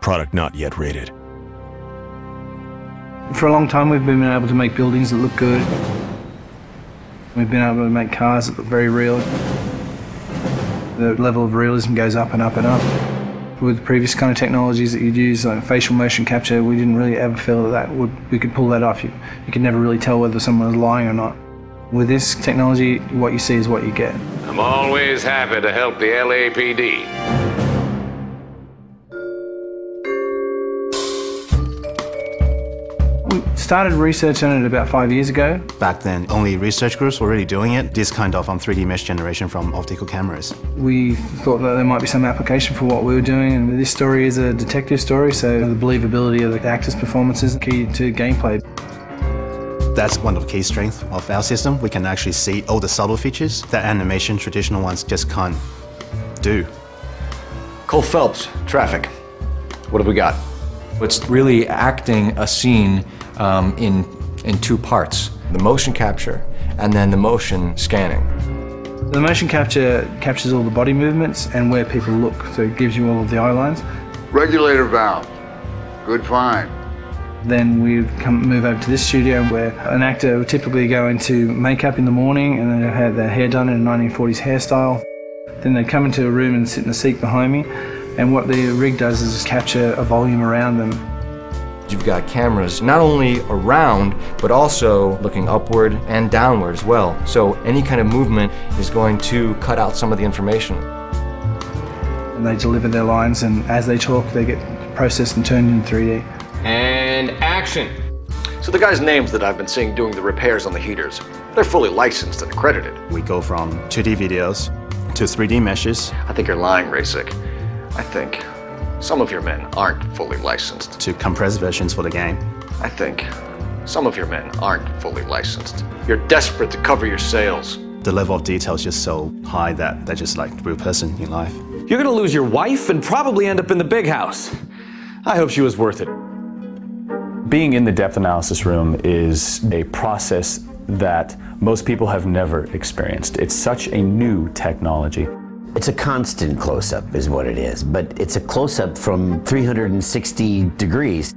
product not yet rated. For a long time we've been able to make buildings that look good. We've been able to make cars that look very real. The level of realism goes up and up and up. With previous kind of technologies that you'd use, like facial motion capture, we didn't really ever feel that we could pull that off. You could never really tell whether someone was lying or not. With this technology, what you see is what you get. I'm always happy to help the LAPD. We started research on it about 5 years ago. Back then, only research groups were really doing it, this kind of 3D mesh generation from optical cameras. We thought that there might be some application for what we were doing, and this story is a detective story, so the believability of the actors' performances is key to gameplay. That's one of the key strengths of our system. We can actually see all the subtle features that animation traditional ones just can't do. Cole Phelps, traffic. What have we got? It's really acting a scene in two parts. The motion capture and then the motion scanning. The motion capture captures all the body movements and where people look, so it gives you all of the eye lines. Regulator valve. Good find. Then we move over to this studio where an actor would typically go into makeup in the morning and then have their hair done in a 1940s hairstyle. Then they'd come into a room and sit in the seat behind me, and what the rig does is capture a volume around them. You've got cameras not only around, but also looking upward and downward as well. So any kind of movement is going to cut out some of the information. And they deliver their lines, and as they talk, they get processed and turned into 3D. And action. So the guys' names that I've been seeing doing the repairs on the heaters, they're fully licensed and accredited. We go from 2D videos to 3D meshes. I think you're lying, Rasic. I think some of your men aren't fully licensed. To compressed versions for the game. I think some of your men aren't fully licensed. You're desperate to cover your sales. The level of detail is just so high that they're just like a real person in life. You're gonna lose your wife and probably end up in the big house. I hope she was worth it. Being in the depth analysis room is a process that most people have never experienced. It's such a new technology. It's a constant close-up is what it is, but it's a close-up from 360 degrees.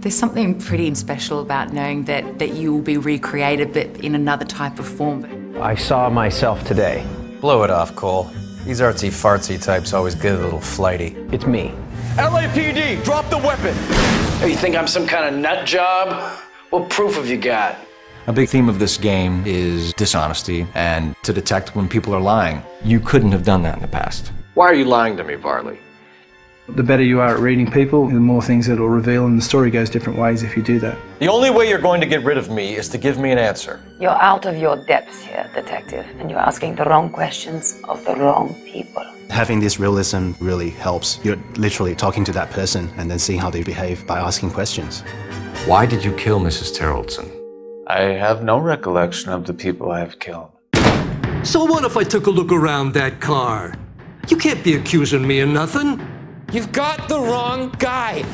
There's something pretty special about knowing that you will be recreated but in another type of form. I saw myself today. Blow it off, Cole. These artsy-fartsy types always get a little flighty. It's me. LAPD, drop the weapon! Oh, you think I'm some kind of nut job? What proof have you got? A big theme of this game is dishonesty and to detect when people are lying. You couldn't have done that in the past. Why are you lying to me, Varley? The better you are at reading people, the more things it'll reveal, and the story goes different ways if you do that. The only way you're going to get rid of me is to give me an answer. You're out of your depth here, detective, and you're asking the wrong questions of the wrong people. Having this realism really helps. You're literally talking to that person and then seeing how they behave by asking questions. Why did you kill Mrs. Terrellson? I have no recollection of the people I have killed. So what if I took a look around that car? You can't be accusing me of nothing. You've got the wrong guy.